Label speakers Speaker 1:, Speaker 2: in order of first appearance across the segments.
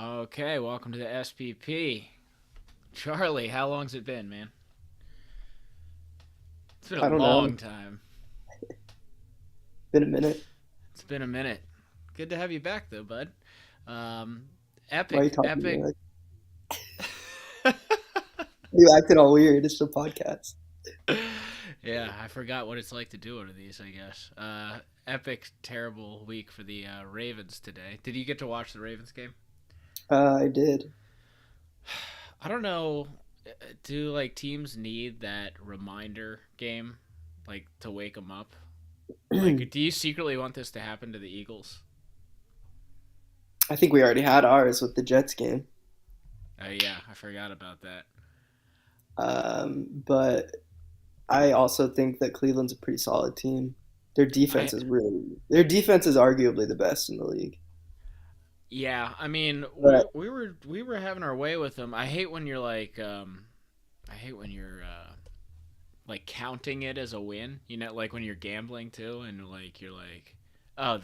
Speaker 1: Okay, welcome to the SPP. Charlie, how long's it been, man? It's been a
Speaker 2: I don't know.
Speaker 1: long time.
Speaker 2: Been a minute.
Speaker 1: It's been a minute. Good to have you back, though, bud. Um,
Speaker 2: Why are you
Speaker 1: epic,
Speaker 2: talking to me?
Speaker 1: epic.
Speaker 2: Like, you acted all weird. It's a podcast.
Speaker 1: Yeah, I forgot what it's like to do one of these, I guess. Epic, terrible week for the Ravens today. Did you get to watch the Ravens game?
Speaker 2: I did.
Speaker 1: I don't know. Do like teams need that reminder game, like to wake them up? Like, do you secretly want this to happen to the Eagles?
Speaker 2: I think we already had ours with the Jets game.
Speaker 1: Oh yeah, I forgot about that.
Speaker 2: But I also think that Cleveland's a pretty solid team.
Speaker 1: I
Speaker 2: Their defense is arguably the best in the league.
Speaker 1: Yeah, I mean, we
Speaker 2: But
Speaker 1: we were we were having our way with them. I hate when you're like, I hate when you're like counting it as a win. You know, like when you're gambling too, and like you're like, oh,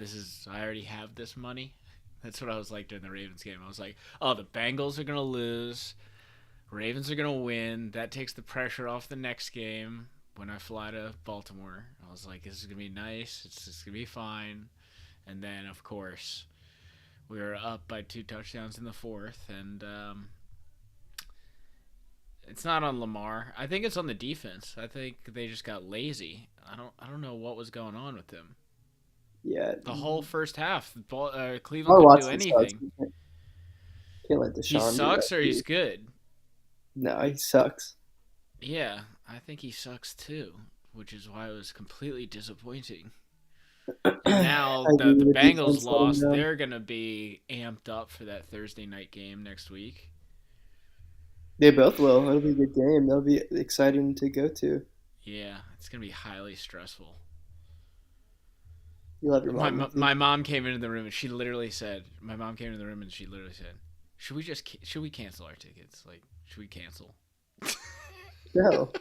Speaker 1: I already have this money. That's what I was like during the Ravens game. I was like, oh, the Bengals are gonna lose, Ravens are gonna win. That takes the pressure off the next game when I fly to Baltimore. I was like, this is gonna be nice. It's just gonna be fine. And then of course we were up by 2 touchdowns in the fourth, and it's not on Lamar. I think it's on the defense. I think they just got lazy. I don't know what was going on with them.
Speaker 2: yeah,
Speaker 1: The whole first half, Cleveland
Speaker 2: Deshaun
Speaker 1: couldn't do
Speaker 2: Watson sucks.
Speaker 1: anything.
Speaker 2: You can't let
Speaker 1: He
Speaker 2: Deshaun do that.
Speaker 1: sucks or he's good.
Speaker 2: No, he sucks.
Speaker 1: Yeah, I think he sucks too, which is why it was completely disappointing. And now
Speaker 2: I
Speaker 1: the
Speaker 2: agree
Speaker 1: the
Speaker 2: with
Speaker 1: Bengals
Speaker 2: defense letting
Speaker 1: lost.
Speaker 2: down.
Speaker 1: They're gonna be amped up for that Thursday night game next week.
Speaker 2: They both will. It'll be a good game. That'll be exciting to go to.
Speaker 1: Yeah, it's gonna be highly stressful.
Speaker 2: You'll have your
Speaker 1: My
Speaker 2: mom with you.
Speaker 1: my mom came into the room and she literally said, "My mom came into the room and she literally said, should we cancel our tickets? Like, should we cancel?"
Speaker 2: No.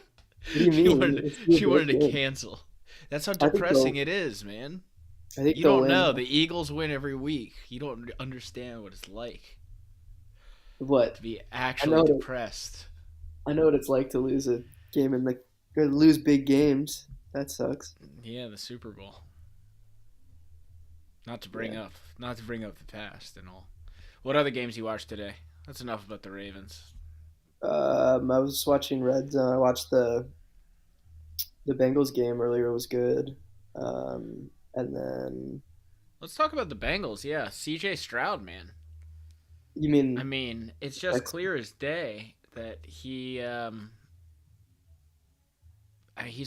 Speaker 2: What do you
Speaker 1: she
Speaker 2: mean?
Speaker 1: wanted
Speaker 2: It's gonna be
Speaker 1: she
Speaker 2: a
Speaker 1: wanted
Speaker 2: great
Speaker 1: to
Speaker 2: game.
Speaker 1: cancel. That's how
Speaker 2: I think
Speaker 1: depressing
Speaker 2: they'll.
Speaker 1: it is, man.
Speaker 2: I think
Speaker 1: You
Speaker 2: they'll
Speaker 1: don't
Speaker 2: win.
Speaker 1: know. The Eagles win every week. You don't understand what it's like
Speaker 2: What?
Speaker 1: to be
Speaker 2: I
Speaker 1: actually
Speaker 2: know. What
Speaker 1: depressed.
Speaker 2: I know what it's like to lose a game in the or lose big games. That sucks.
Speaker 1: Yeah, the Super Bowl.
Speaker 2: Yeah.
Speaker 1: Not to bring up the past and all. What other games you watched today? That's enough about the Ravens.
Speaker 2: I was watching Red Zone. I watched the Bengals game earlier. It was good. And then
Speaker 1: Let's talk about the Bengals. Yeah, C.J. Stroud, man.
Speaker 2: you
Speaker 1: I
Speaker 2: mean
Speaker 1: mean, it's just
Speaker 2: Texas?
Speaker 1: clear as day that he's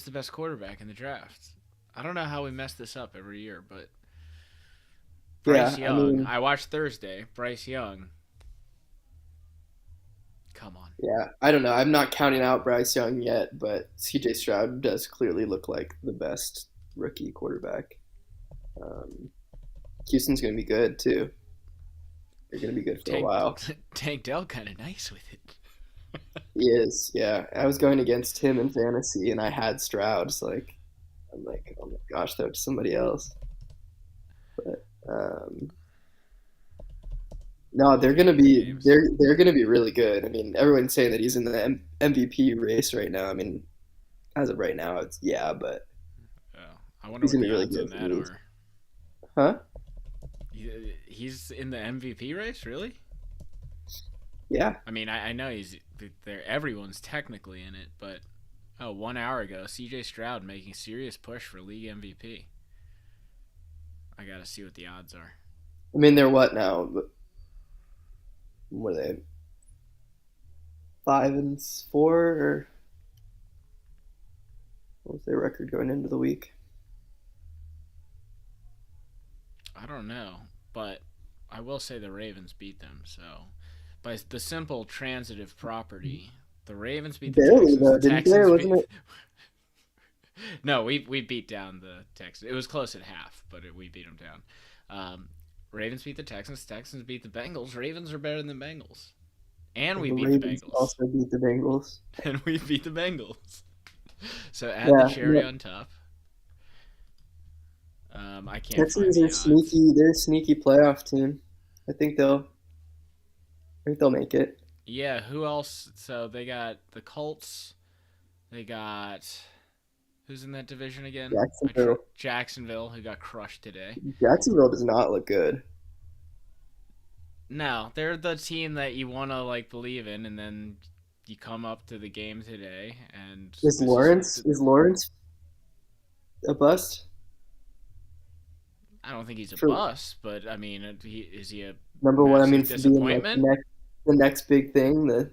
Speaker 1: the best quarterback in the draft. I don't know how we mess this up every year, but Bryce
Speaker 2: Yeah. I
Speaker 1: Young.
Speaker 2: mean,
Speaker 1: I watched Thursday. Bryce Young. Come on.
Speaker 2: yeah. I don't know. I'm not counting out Bryce Young yet, but C.J. Stroud does clearly look like the best rookie quarterback. Um, Houston's gonna be good too. They're gonna be good for a
Speaker 1: Tank
Speaker 2: while.
Speaker 1: Tank Dell kind of nice with it.
Speaker 2: He is, yeah. I was going against him in fantasy, and I had Stroud. So I'm like, oh my gosh, that was somebody else. But no,
Speaker 1: Looking at the games.
Speaker 2: they're gonna be really good. I mean, everyone's saying that he's in the MVP race right now. I mean, as of right now, it's yeah, but
Speaker 1: Oh, I wonder
Speaker 2: he's
Speaker 1: what
Speaker 2: gonna be
Speaker 1: the
Speaker 2: really
Speaker 1: odds
Speaker 2: good
Speaker 1: on
Speaker 2: if he
Speaker 1: that
Speaker 2: is.
Speaker 1: are.
Speaker 2: Huh?
Speaker 1: He's in the MVP race, really?
Speaker 2: Yeah,
Speaker 1: I mean, I know he's there. Everyone's technically in it, but 1 hour ago, C.J. Stroud making serious push for league MVP. I gotta see what the odds are.
Speaker 2: I mean, they're what now? What are they? 5-4, or what was their record going into the week?
Speaker 1: I don't know, but I will say the Ravens beat them. So, by the simple transitive property, the Ravens beat the
Speaker 2: Barely
Speaker 1: Texans. The
Speaker 2: though, didn't they?
Speaker 1: Texans beat.
Speaker 2: Wasn't it?
Speaker 1: No, we beat down the Texans. It was close at half, but we beat them down. Um, Ravens beat the Texans. Texans beat the Bengals. Ravens are better than the Bengals, and
Speaker 2: And
Speaker 1: we
Speaker 2: the
Speaker 1: beat the
Speaker 2: Ravens
Speaker 1: Bengals,
Speaker 2: also beat the Bengals.
Speaker 1: and we beat the Bengals. So add the
Speaker 2: Yeah,
Speaker 1: cherry
Speaker 2: yeah.
Speaker 1: on top. I can't find
Speaker 2: Texans
Speaker 1: the
Speaker 2: are
Speaker 1: odds.
Speaker 2: sneaky. They're a sneaky playoff team. I think they'll. I think they'll make it.
Speaker 1: Yeah, who else? So they got the Colts. They got who's in that division again?
Speaker 2: Jacksonville.
Speaker 1: Jacksonville, who got crushed today.
Speaker 2: Jacksonville does not look good.
Speaker 1: No, they're the team that you want to like believe in, and then you come up to the game today, and
Speaker 2: Is
Speaker 1: this is
Speaker 2: Lawrence is Lawrence a bust?
Speaker 1: I don't think he's a
Speaker 2: For
Speaker 1: bust, but I mean, is he a
Speaker 2: number one, I mean,
Speaker 1: massive
Speaker 2: for being like
Speaker 1: disappointment?
Speaker 2: the next big thing. The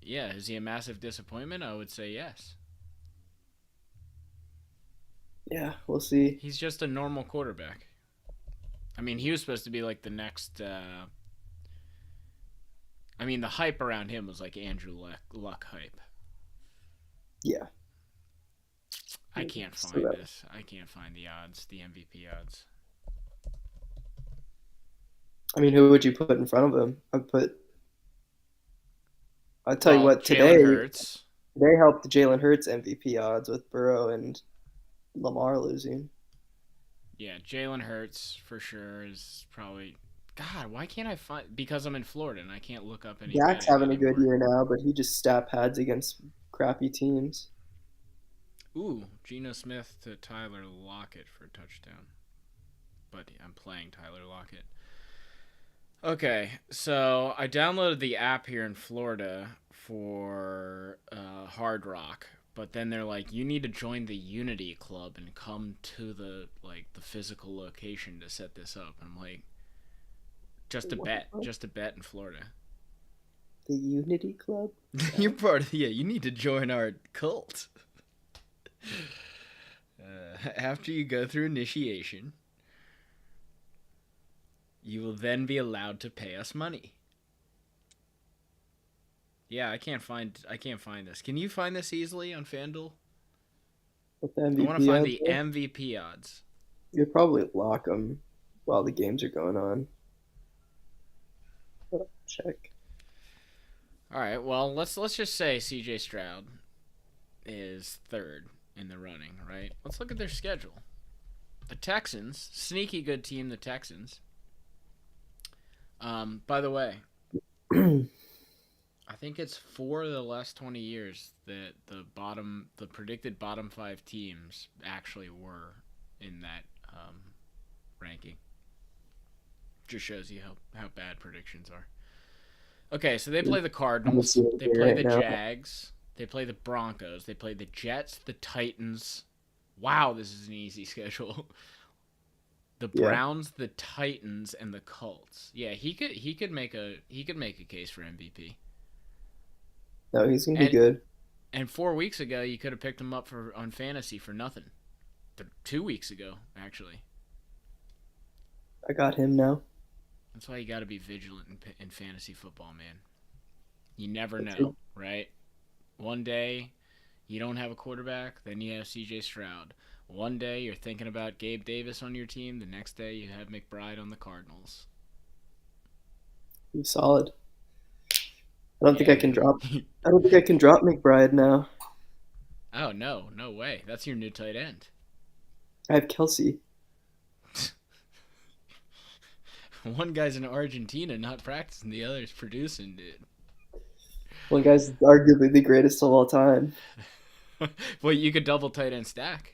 Speaker 1: Yeah, is he a massive disappointment? I would say yes.
Speaker 2: Yeah, we'll see.
Speaker 1: He's just a normal quarterback. I mean, he was supposed to be like the next. I mean, the hype around him was like Andrew Luck hype.
Speaker 2: Yeah,
Speaker 1: I can't
Speaker 2: so
Speaker 1: find
Speaker 2: that,
Speaker 1: this. I can't find the odds, the MVP odds.
Speaker 2: I mean, who would you put in front of him? I'll tell you
Speaker 1: Well,
Speaker 2: what.
Speaker 1: Jalen
Speaker 2: Today
Speaker 1: Hurts.
Speaker 2: they helped Jalen Hurts MVP odds with Burrow and Lamar losing.
Speaker 1: Yeah, Jalen Hurts for sure is probably. God, why can't I find? Because I'm in Florida and I can't look up any
Speaker 2: Dak's
Speaker 1: betting
Speaker 2: having a good
Speaker 1: anymore.
Speaker 2: year now, but he just stat pads against crappy teams.
Speaker 1: Ooh, Geno Smith to Tyler Lockett for a touchdown. But I'm playing Tyler Lockett. Okay, so I downloaded the app here in Florida for Hard Rock, but then they're like, you need to join the Unity Club and come to the physical location to set this up. I'm like, just a bet in Florida.
Speaker 2: The Unity Club.
Speaker 1: You're part of you need to join our cult. After you go through initiation, you will then be allowed to pay us money. Yeah, I can't find this. Can you find this easily on FanDuel?
Speaker 2: With the
Speaker 1: I want to
Speaker 2: MVP
Speaker 1: find
Speaker 2: odds,
Speaker 1: the
Speaker 2: though?
Speaker 1: MVP odds.
Speaker 2: You'll probably lock them while the games are going on. But I'll check.
Speaker 1: All right, well, let's just say CJ Stroud is third in the running, right? Let's look at their schedule. The Texans, sneaky good team, the Texans. By the way, I think it's 4 of the last 20 years that the predicted bottom 5 teams actually were in that ranking. Just shows you how bad predictions are. Okay, so they play the Cardinals, they play
Speaker 2: right
Speaker 1: the
Speaker 2: now.
Speaker 1: Jags, they play the Broncos, they play the Jets, the Titans. Wow, this is an easy schedule. The
Speaker 2: Yeah.
Speaker 1: Browns, the Titans, and the Colts. Yeah, he could make a case for MVP.
Speaker 2: No, he's gonna be
Speaker 1: And
Speaker 2: good.
Speaker 1: 4 weeks ago, you could have picked him up on fantasy for nothing. 2 weeks ago, actually.
Speaker 2: I got him now.
Speaker 1: That's why you got to be vigilant in fantasy football, man. You never
Speaker 2: That's
Speaker 1: know, right? One day, you don't have a quarterback, then you have C.J. Stroud. One day, you're thinking about Gabe Davis on your team. The next day, you have McBride on the Cardinals.
Speaker 2: He's solid. I don't think
Speaker 1: Yeah.
Speaker 2: I can drop. I don't think I can drop McBride now.
Speaker 1: Oh no, no way. That's your new tight end.
Speaker 2: I have Kelsey.
Speaker 1: One guy's in Argentina not practicing, the other's producing, dude.
Speaker 2: One guy's arguably the greatest of all time.
Speaker 1: Well, you could double tight end stack,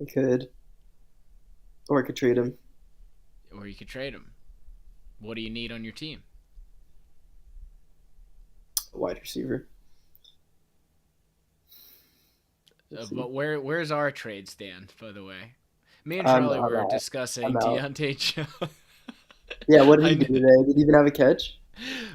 Speaker 2: I could, or I could trade him.
Speaker 1: or you could trade him. What do you need on your team?
Speaker 2: A wide receiver. Let's see.
Speaker 1: But where's our trade stand, by the way? Me and
Speaker 2: I'm,
Speaker 1: Charlie
Speaker 2: I'm
Speaker 1: were
Speaker 2: out.
Speaker 1: discussing
Speaker 2: I'm out.
Speaker 1: Deontay Jones.
Speaker 2: Yeah, what did
Speaker 1: I
Speaker 2: he do
Speaker 1: know.
Speaker 2: today? Did he even have a catch?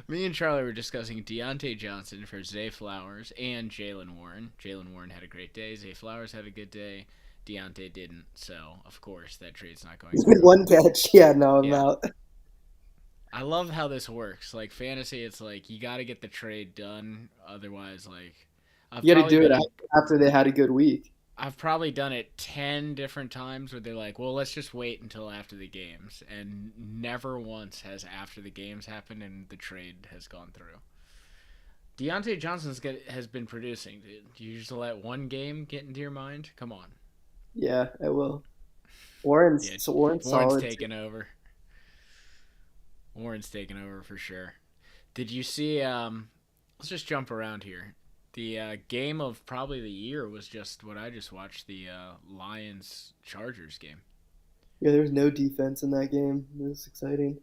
Speaker 1: Me and Charlie were discussing Deontay Johnson for Zay Flowers and Jalen Warren. Jalen Warren had a great day. Zay Flowers had a good day. Deontay didn't. So, of course, that trade's not going through.
Speaker 2: One catch. Yeah, no, I'm
Speaker 1: Yeah.
Speaker 2: out.
Speaker 1: I love how this works. Like, fantasy, it's like you got to get the trade done. Otherwise, like, I've
Speaker 2: You got to
Speaker 1: probably
Speaker 2: do it
Speaker 1: been
Speaker 2: after they had a good week.
Speaker 1: I've probably done it 10 different times where they're like, well, let's just wait until after the games. And never once has after the games happened and the trade has gone through. Deontay has been producing, dude. You just let one game get into your mind? Come on.
Speaker 2: Yeah, I will.
Speaker 1: Yeah,
Speaker 2: Warren's
Speaker 1: Warren's
Speaker 2: solid.
Speaker 1: taking over. Warren's taking over for sure. Did you see? Let's just jump around here. The game of probably the year was just what I just watched. The Lions Chargers game.
Speaker 2: Yeah, there was no defense in that game. It was exciting.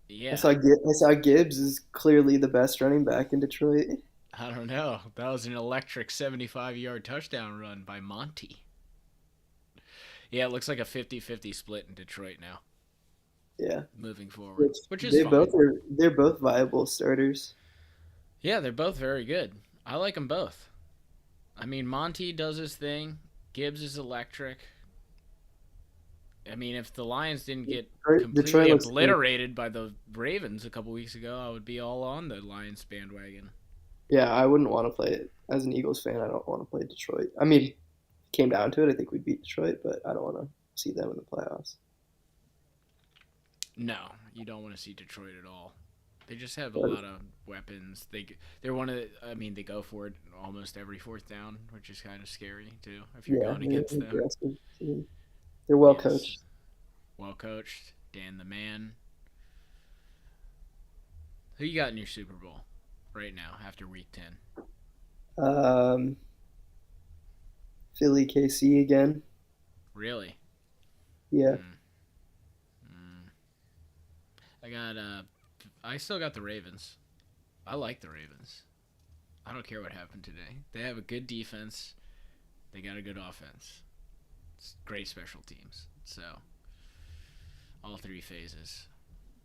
Speaker 1: Yeah,
Speaker 2: I saw Gibbs is clearly the best running back in Detroit.
Speaker 1: I don't know. That was an electric 75-yard touchdown run by Monty. Yeah, it looks like a 50-50 split in Detroit now,
Speaker 2: Yeah,
Speaker 1: moving forward,
Speaker 2: which
Speaker 1: which is
Speaker 2: they both
Speaker 1: fine.
Speaker 2: are. They're both viable starters.
Speaker 1: Yeah, they're both very good. I like them both. I mean, Monty does his thing. Gibbs is electric. I mean, if the Lions didn't get
Speaker 2: Detroit
Speaker 1: completely
Speaker 2: looks good.
Speaker 1: obliterated by the Ravens a couple weeks ago, I would be all on the Lions bandwagon.
Speaker 2: Yeah, I wouldn't want to play it as an Eagles fan. I don't want to play Detroit. I mean, came down to it, I think we'd beat Detroit, but I don't want to see them in the playoffs.
Speaker 1: No, you don't want to see Detroit at all. They just have a
Speaker 2: But
Speaker 1: lot of weapons. They're one of the, I mean, they go for it almost every fourth down, which is kind of scary too if you're
Speaker 2: yeah,
Speaker 1: going
Speaker 2: they're
Speaker 1: against
Speaker 2: an
Speaker 1: them.
Speaker 2: aggressive team. They're well
Speaker 1: Yes,
Speaker 2: coached.
Speaker 1: well coached. Dan the man. Who you got in your Super Bowl right now after Week 10?
Speaker 2: Um, Philly KC again.
Speaker 1: Really?
Speaker 2: Yeah,
Speaker 1: Mm, mm. I got I still got the Ravens. I like the Ravens. I don't care what happened today. They have a good defense. They got a good offense. It's great special teams. So all three phases.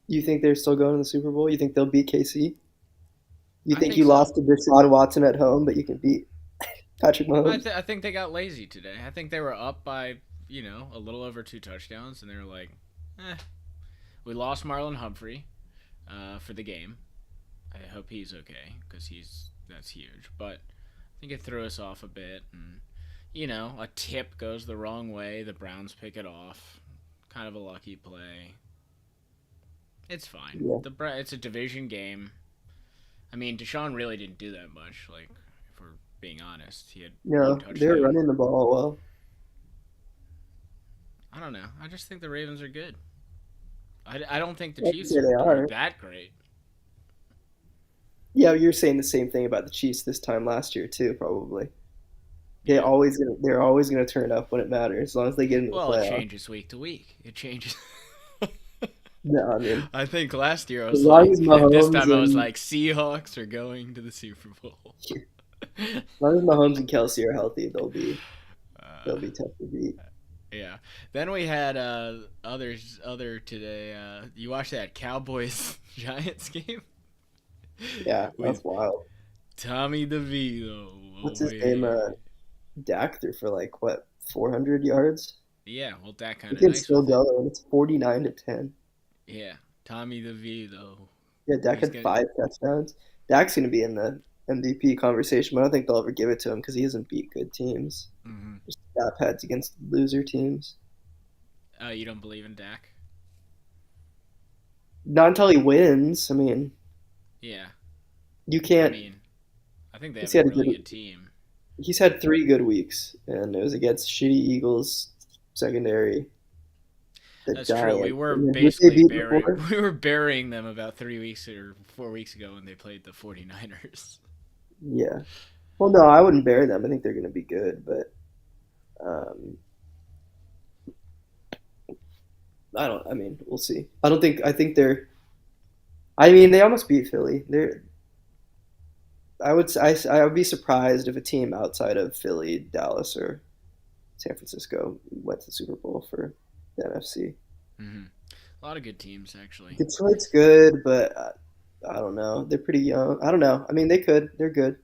Speaker 2: you think they're still going to the Super Bowl? You think they'll beat KC? You
Speaker 1: I
Speaker 2: think
Speaker 1: think
Speaker 2: you
Speaker 1: so.
Speaker 2: lost to Deshaun Watson at home, but you can beat Patrick Mahomes?
Speaker 1: I think they got lazy today. I think they were up by a little over two touchdowns, and they were like, eh. We lost Marlon Humphrey for the game. I hope he's okay because that's huge. But I think it threw us off a bit, and a tip goes the wrong way. The Browns pick it off. Kind of a lucky play. It's fine.
Speaker 2: Yeah.
Speaker 1: It's a division game. I mean, Deshaun really didn't do that much. Like, if we're being honest, he had one
Speaker 2: No, they're
Speaker 1: touchdown.
Speaker 2: running the ball well.
Speaker 1: I don't know. I just think the Ravens are good. I don't think the
Speaker 2: I'd
Speaker 1: Chiefs
Speaker 2: say they
Speaker 1: are
Speaker 2: are.
Speaker 1: that great.
Speaker 2: Yeah, you're saying the same thing about the Chiefs this time last year too, probably.
Speaker 1: Yeah.
Speaker 2: They're always gonna turn up when it matters, as long as they get into the
Speaker 1: Well, it
Speaker 2: playoffs.
Speaker 1: changes week to week. It changes.
Speaker 2: No, I mean,
Speaker 1: I think last year I
Speaker 2: as
Speaker 1: was
Speaker 2: long
Speaker 1: like,
Speaker 2: as
Speaker 1: this
Speaker 2: Mahomes
Speaker 1: time I was
Speaker 2: and
Speaker 1: like, Seahawks are going to the Super Bowl.
Speaker 2: as long as Mahomes and Kelsey are healthy,
Speaker 1: uh,
Speaker 2: they'll be tough to beat.
Speaker 1: yeah. Then we had other today. You watched that Cowboys Giants game
Speaker 2: Yeah, that's
Speaker 1: with
Speaker 2: wild.
Speaker 1: Tommy DeVito. Oh,
Speaker 2: What's his name?
Speaker 1: baby.
Speaker 2: Dak threw for like what 400 yards.
Speaker 1: Yeah, well, that
Speaker 2: He
Speaker 1: kind of
Speaker 2: can
Speaker 1: nice
Speaker 2: still
Speaker 1: with it.
Speaker 2: go, and it's 49-10.
Speaker 1: Yeah, Tommy DeVito.
Speaker 2: Yeah, Dak
Speaker 1: He's
Speaker 2: had
Speaker 1: gonna.
Speaker 2: 5 touchdowns. Dak's gonna be in the MVP conversation, but I don't think they'll ever give it to him because he hasn't beat good teams.
Speaker 1: Mhm.
Speaker 2: Just stat pads against loser teams.
Speaker 1: Oh, you don't believe in Dak?
Speaker 2: Not until he wins. I mean,
Speaker 1: Yeah.
Speaker 2: you
Speaker 1: I
Speaker 2: can't.
Speaker 1: mean, I think they
Speaker 2: He's
Speaker 1: have a
Speaker 2: had a
Speaker 1: really
Speaker 2: good.
Speaker 1: good team.
Speaker 2: He's had 3 good weeks, and it was against shitty Eagles secondary, the
Speaker 1: That's true. We
Speaker 2: Giants.
Speaker 1: were
Speaker 2: And then who they
Speaker 1: basically
Speaker 2: beat before?
Speaker 1: we were burying them about 3 weeks or 4 weeks ago when they played the 49ers.
Speaker 2: Yeah. Well, no, I wouldn't bury them. I think they're going to be good, but um, I don't. I mean, we'll see. I don't think. I think they're. I mean, they almost beat Philly. They're. I would be surprised if a team outside of Philly, Dallas, or San Francisco went to the Super Bowl for the NFC.
Speaker 1: Hmm. A lot of good teams actually.
Speaker 2: Detroit's good, but I don't know. They're pretty young. I don't know. I mean, they could. They're good.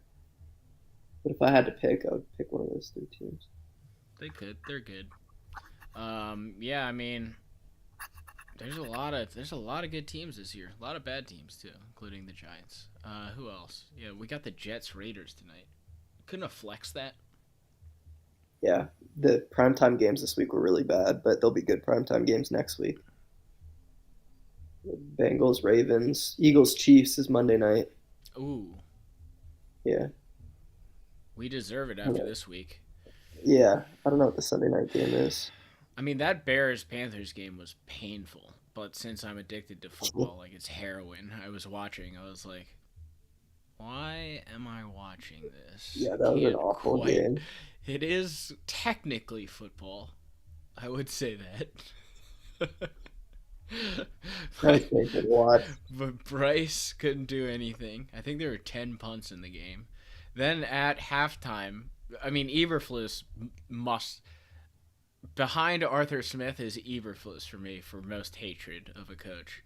Speaker 2: But if I had to pick, I would pick one of those 3 teams.
Speaker 1: They could. They're good. Yeah. I mean, there's a lot of good teams this year. A lot of bad teams too, including the Giants. Who else? Yeah, we got the Jets Raiders tonight. Couldn't have flexed that.
Speaker 2: Yeah, the primetime games this week were really bad, but there'll be good primetime games next week. Bengals, Ravens, Eagles, Chiefs is Monday night.
Speaker 1: Ooh,
Speaker 2: Yeah,
Speaker 1: we deserve it
Speaker 2: I don't
Speaker 1: after
Speaker 2: know.
Speaker 1: this week.
Speaker 2: Yeah. I don't know what the Sunday night game is.
Speaker 1: I mean, that Bears Panthers game was painful. but since I'm addicted to football, like it's heroin. I was watching. I was like, why am I watching this?
Speaker 2: Yeah,
Speaker 1: I
Speaker 2: that was an
Speaker 1: can't
Speaker 2: awful
Speaker 1: quite.
Speaker 2: game.
Speaker 1: It is technically football. I would say that.
Speaker 2: That was
Speaker 1: but,
Speaker 2: painful to watch.
Speaker 1: but Bryce couldn't do anything. I think there were 10 punts in the game. Then at halftime, I mean, Eberflus must. Behind Arthur Smith is Eberflus for me for most hatred of a coach.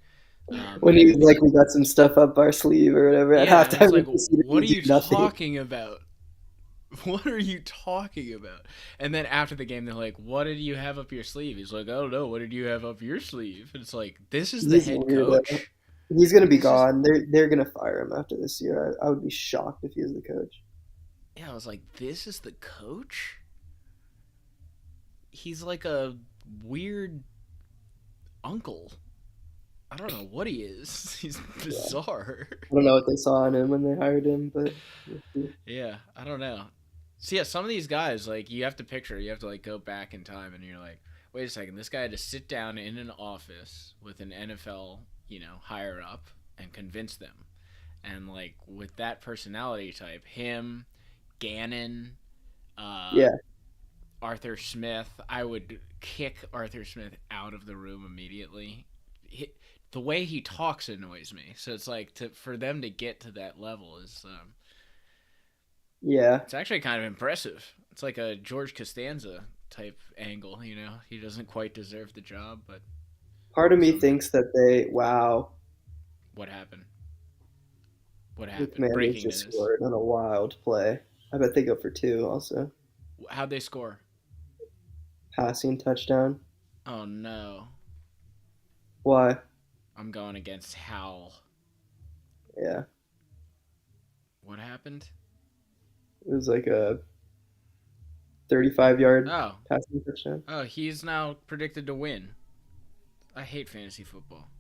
Speaker 2: When he was
Speaker 1: And
Speaker 2: like, we got some stuff up our sleeve or whatever at
Speaker 1: yeah, and it's
Speaker 2: halftime, we
Speaker 1: like,
Speaker 2: proceeded
Speaker 1: what
Speaker 2: to
Speaker 1: are
Speaker 2: do
Speaker 1: you
Speaker 2: nothing.
Speaker 1: talking about? What are you talking about? And then after the game, they're like, what did you have up your sleeve? He's like, I don't know. What did you have up your sleeve? And it's like, this is the
Speaker 2: He's
Speaker 1: head
Speaker 2: weird.
Speaker 1: coach?
Speaker 2: He's gonna be
Speaker 1: This is.
Speaker 2: gone. They're gonna fire him after this year. I would be shocked if he was the coach.
Speaker 1: Yeah, I was like, this is the coach? He's like a weird uncle. I don't know what he is. He's
Speaker 2: Yeah,
Speaker 1: bizarre.
Speaker 2: I don't know what they saw in him when they hired him, but
Speaker 1: Yeah, I don't know. So yeah, some of these guys, like you have to picture, you have to like go back in time, and you're like, wait a second, this guy had to sit down in an office with an NFL, higher up, and convince them, and like with that personality type, him, Gannon, uh,
Speaker 2: yeah,
Speaker 1: Arthur Smith, I would kick Arthur Smith out of the room immediately. The way he talks annoys me. So it's like for them to get to that level is
Speaker 2: yeah.
Speaker 1: it's actually kind of impressive. It's like a George Costanza type angle. He doesn't quite deserve the job, but
Speaker 2: Part of me
Speaker 1: somehow.
Speaker 2: thinks that wow,
Speaker 1: What happened? What
Speaker 2: the
Speaker 1: happened?
Speaker 2: Commanders
Speaker 1: Breaking
Speaker 2: just
Speaker 1: news.
Speaker 2: scored on a wild play. I bet they go for two also.
Speaker 1: How'd they score?
Speaker 2: Passing touchdown.
Speaker 1: Oh no.
Speaker 2: Why?
Speaker 1: I'm going against Howell.
Speaker 2: Yeah,
Speaker 1: What happened?
Speaker 2: it was like a 35-yard
Speaker 1: Oh.
Speaker 2: passing touchdown.
Speaker 1: Oh, he's now predicted to win. I hate fantasy football.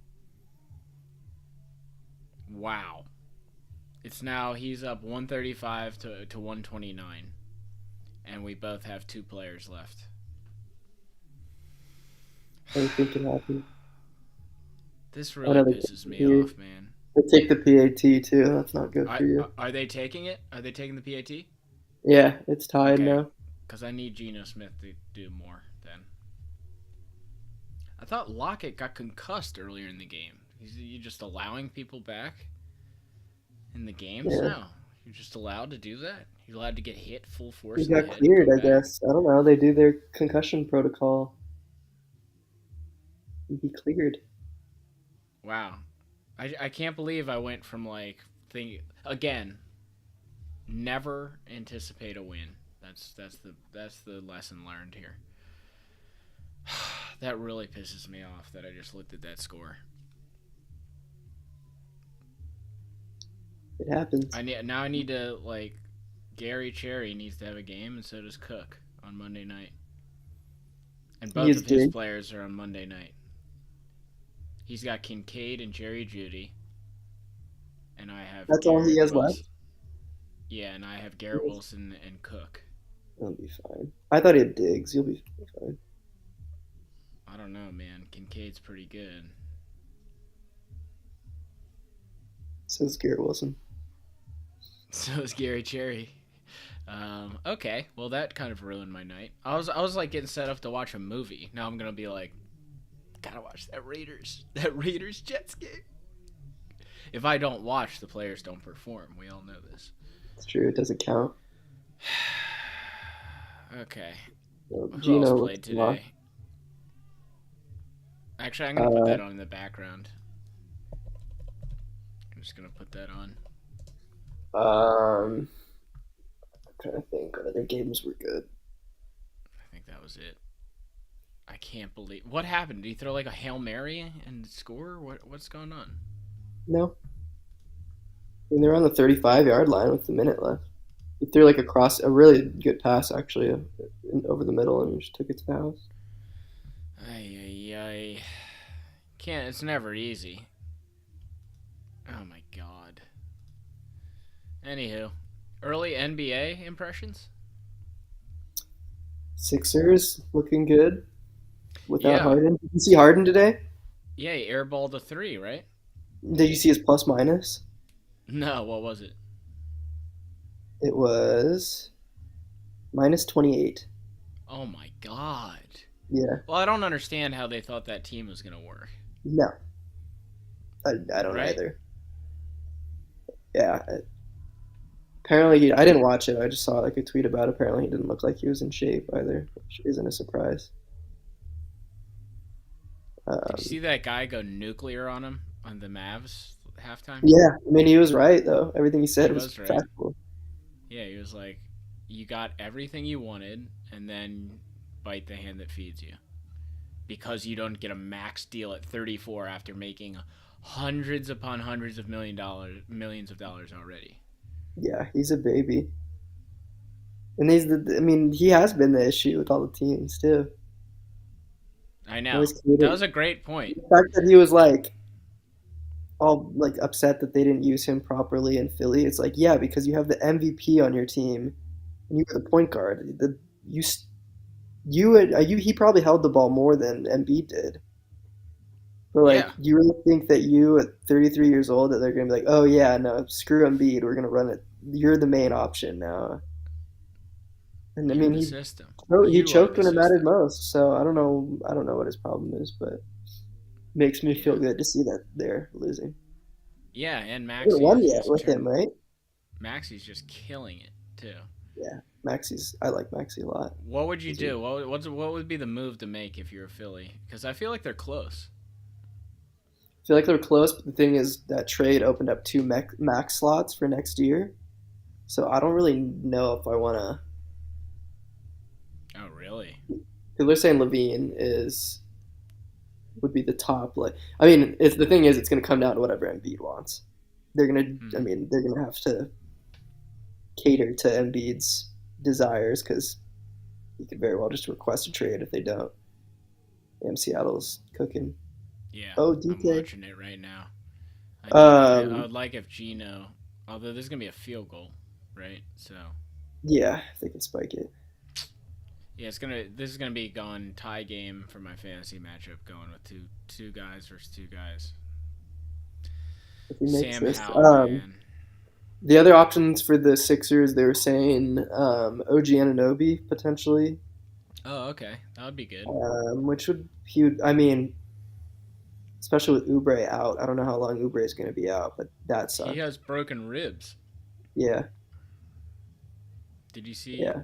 Speaker 1: Wow. He's up 135 to 129. And we both have two players left.
Speaker 2: Anything can happen.
Speaker 1: This
Speaker 2: I
Speaker 1: really
Speaker 2: know
Speaker 1: pisses me off, man.
Speaker 2: they take the PAT too. That's not good for you.
Speaker 1: Are they taking it? Are they taking the PAT?
Speaker 2: Yeah, it's tied
Speaker 1: Okay,
Speaker 2: now.
Speaker 1: because I need Geno Smith to do more then. I thought Lockett got concussed earlier in the game. You just allowing people back in the games
Speaker 2: Yeah,
Speaker 1: now? You're just allowed to do that? You're allowed to get hit full
Speaker 2: he
Speaker 1: force in the
Speaker 2: got
Speaker 1: head and
Speaker 2: cleared.
Speaker 1: come
Speaker 2: I
Speaker 1: back?
Speaker 2: guess. I don't know. They do their concussion protocol. He cleared.
Speaker 1: Wow. I can't believe I went from like again, never anticipate a win. That's the lesson learned here. That really pisses me off that I just looked at that score.
Speaker 2: It happens.
Speaker 1: I need to like Gary Cherry needs to have a game, and so does Cook on Monday night. And
Speaker 2: He
Speaker 1: both
Speaker 2: is
Speaker 1: of his
Speaker 2: big.
Speaker 1: players are on Monday night. He's got Kincaid and Jerry Judy, and I have
Speaker 2: That's all he
Speaker 1: Garrett
Speaker 2: has
Speaker 1: Wilson.
Speaker 2: left.
Speaker 1: Yeah, and I have Garrett Wilson and Cook.
Speaker 2: He'll be fine. I thought he had Diggs. You'll be fine.
Speaker 1: I don't know, man. Kincaid's pretty good.
Speaker 2: So is Garrett Wilson.
Speaker 1: So is Gary Cherry. Okay, well that kind of ruined my night. I was like getting set up to watch a movie. Now I'm gonna be like, gotta watch that Raiders Jets game. If I don't watch, the players don't perform. We all know this.
Speaker 2: It's true. It doesn't count.
Speaker 1: Okay,
Speaker 2: So
Speaker 1: who else
Speaker 2: Gino
Speaker 1: played
Speaker 2: looks lost.
Speaker 1: today? Actually, I'm gonna put
Speaker 2: Uh,
Speaker 1: that on in the background. I'm just gonna put that on.
Speaker 2: I'm trying to think what other games were good.
Speaker 1: I think that was it. I can't believe what happened. Did he throw like a Hail Mary and score? What's going on?
Speaker 2: No, I mean they're on the 35-yard line with a minute left. He threw like a really good pass actually, over the middle and just took it to the house.
Speaker 1: Ay ay ay. Can't. It's never easy. Oh my god. Anywho, early NBA impressions.
Speaker 2: Sixers looking good without
Speaker 1: Yeah,
Speaker 2: Harden. Did you see Harden today?
Speaker 1: Yeah, he airballed a three, right?
Speaker 2: Did you see his plus minus?
Speaker 1: No, what was it?
Speaker 2: It was minus 28.
Speaker 1: Oh my god.
Speaker 2: Yeah.
Speaker 1: Well, I don't understand how they thought that team was gonna work,
Speaker 2: No, I don't
Speaker 1: right?
Speaker 2: either. Yeah. Apparently, I didn't watch it. I just saw like a tweet about it. Apparently, he didn't look like he was in shape either, which isn't a surprise.
Speaker 1: Did you
Speaker 2: Um,
Speaker 1: see that guy go nuclear on him on the Mavs halftime?
Speaker 2: yeah, I mean, he was right though. Everything he
Speaker 1: He
Speaker 2: said was
Speaker 1: was right.
Speaker 2: factual.
Speaker 1: Yeah, he was like, "You got everything you wanted, and then bite the hand that feeds you because you don't get a max deal at 34 after making hundreds upon hundreds of millions of dollars already."
Speaker 2: Yeah, he's a baby, and he's the. I mean, he has been the issue with all the teams too.
Speaker 1: I know.
Speaker 2: Always
Speaker 1: That
Speaker 2: created
Speaker 1: was a great point.
Speaker 2: the fact that he was like all like upset that they didn't use him properly in Philly. It's like, yeah, because you have the MVP on your team and you were the point guard. He probably held the ball more than Embiid did. But like,
Speaker 1: Yeah,
Speaker 2: do you really think that you at 33 years old that they're gonna be like, oh yeah, no, screw Embiid, we're gonna run it. You're the main option now. And I
Speaker 1: you're
Speaker 2: mean,
Speaker 1: the
Speaker 2: he
Speaker 1: system.
Speaker 2: he
Speaker 1: You are
Speaker 2: choked
Speaker 1: the
Speaker 2: when it mattered
Speaker 1: system.
Speaker 2: most. So I don't know what his problem is, but makes me feel
Speaker 1: Yeah.
Speaker 2: good to see that they're losing.
Speaker 1: Yeah, and
Speaker 2: They haven't
Speaker 1: Maxi
Speaker 2: won
Speaker 1: is
Speaker 2: yet
Speaker 1: just
Speaker 2: with him, right?
Speaker 1: Maxi's just killing it too.
Speaker 2: Yeah, Maxi's. I like Maxi a lot.
Speaker 1: What would you
Speaker 2: He's a-
Speaker 1: do? What would be the move to make if you're a Philly? Because I feel like they're close.
Speaker 2: I feel like they're close, but the thing is that trade opened up two max slots for next year, so I don't really know if I want to.
Speaker 1: Oh, really?
Speaker 2: Because they're saying Levine is would be the top. Like, I mean, it's the thing is, it's going to come down to whatever Embiid wants. They're gonna. I
Speaker 1: Hmm.
Speaker 2: mean, they're gonna have to cater to Embiid's desires because he could very well just request a trade if they don't. Damn, Seattle's cooking.
Speaker 1: Yeah,
Speaker 2: Oh,
Speaker 1: I'm
Speaker 2: DK.
Speaker 1: watching it right now. I
Speaker 2: Um,
Speaker 1: would like if Gino, although there's gonna be a field goal, right? So
Speaker 2: yeah, if they can spike it.
Speaker 1: yeah, it's gonna. This is gonna be going tie game for my fantasy matchup, going with two guys versus two guys.
Speaker 2: If he makes
Speaker 1: Sam
Speaker 2: this.
Speaker 1: Howell, man.
Speaker 2: The other options for the Sixers, they were saying OG Ananobi potentially,
Speaker 1: Oh, okay, that would be good.
Speaker 2: which would he would. I mean, especially with Oubre out, I don't know how long Oubre is going to be out, but that
Speaker 1: He
Speaker 2: sucks.
Speaker 1: has broken ribs.
Speaker 2: Yeah,
Speaker 1: Did you see?
Speaker 2: yeah,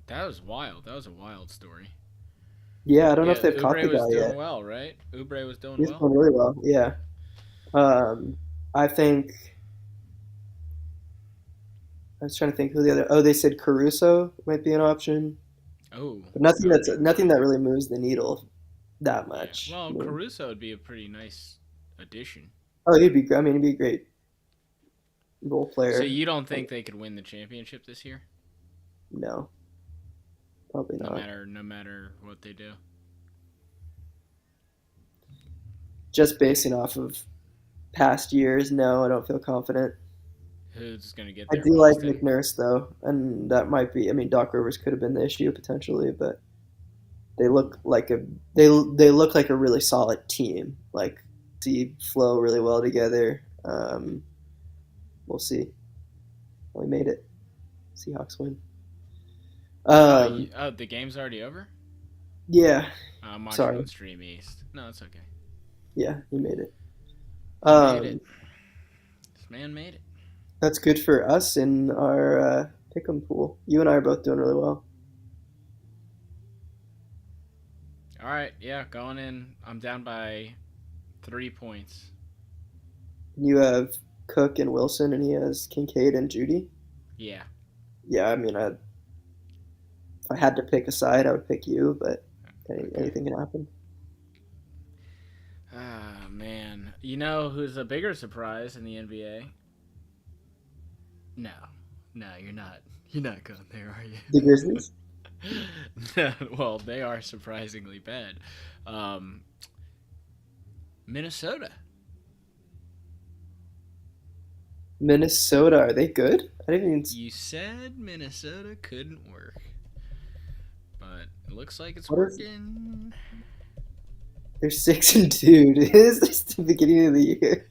Speaker 1: That was wild. That was a wild story.
Speaker 2: yeah. I don't know if
Speaker 1: Yeah,
Speaker 2: they've caught
Speaker 1: Oubre
Speaker 2: the
Speaker 1: was
Speaker 2: guy
Speaker 1: doing
Speaker 2: yet.
Speaker 1: well, right? Oubre was doing
Speaker 2: He's
Speaker 1: well.
Speaker 2: doing really well. Yeah. Um, I think I was trying to think who the other. Oh, they said Caruso might be an option,
Speaker 1: Oh,
Speaker 2: but nothing
Speaker 1: that would
Speaker 2: that's
Speaker 1: be
Speaker 2: nothing
Speaker 1: wild.
Speaker 2: that really moves the needle that
Speaker 1: Yeah.
Speaker 2: much.
Speaker 1: Well,
Speaker 2: I mean,
Speaker 1: Caruso would be a pretty nice addition.
Speaker 2: oh, he'd be. I mean, he'd be a great role
Speaker 1: So
Speaker 2: player.
Speaker 1: you don't think they could win the championship this year?
Speaker 2: No, probably
Speaker 1: No
Speaker 2: not.
Speaker 1: matter no matter what they do.
Speaker 2: Just basing off of past years, no, I don't feel confident.
Speaker 1: Who's gonna get
Speaker 2: I
Speaker 1: there?
Speaker 2: do like
Speaker 1: Boston.
Speaker 2: McNurse though, and that might be. I mean, Doc Rivers could have been the issue potentially, but they look like a they look like a really solid team. Like, see flow really well together. We'll see. We made it. Seahawks win.
Speaker 1: Oh,
Speaker 2: Um,
Speaker 1: the game's already over.
Speaker 2: yeah.
Speaker 1: I'm watching
Speaker 2: Sorry.
Speaker 1: on Stream East. No, it's okay.
Speaker 2: Yeah, he made it.
Speaker 1: He made
Speaker 2: Um,
Speaker 1: it. This man made it.
Speaker 2: that's good for us in our pick'em pool. You and I are both doing really well.
Speaker 1: All right, yeah, going in. I'm down by 3 points.
Speaker 2: You have Cook and Wilson, and he has Kincaid and Judy.
Speaker 1: Yeah.
Speaker 2: Yeah, I mean, if I had to pick a side, I would pick you, but
Speaker 1: Okay.
Speaker 2: anything can happen.
Speaker 1: Ah, man. You know who's a bigger surprise in the NBA? No. No, you're not. You're not going there, are
Speaker 2: The Grizzlies?
Speaker 1: you? Well, they are surprisingly bad. Um, Minnesota.
Speaker 2: Minnesota, are they good? I didn't even.
Speaker 1: You said Minnesota couldn't work, but it looks like it's
Speaker 2: What is?
Speaker 1: working.
Speaker 2: They're 6-2, dude. This is the beginning of the year.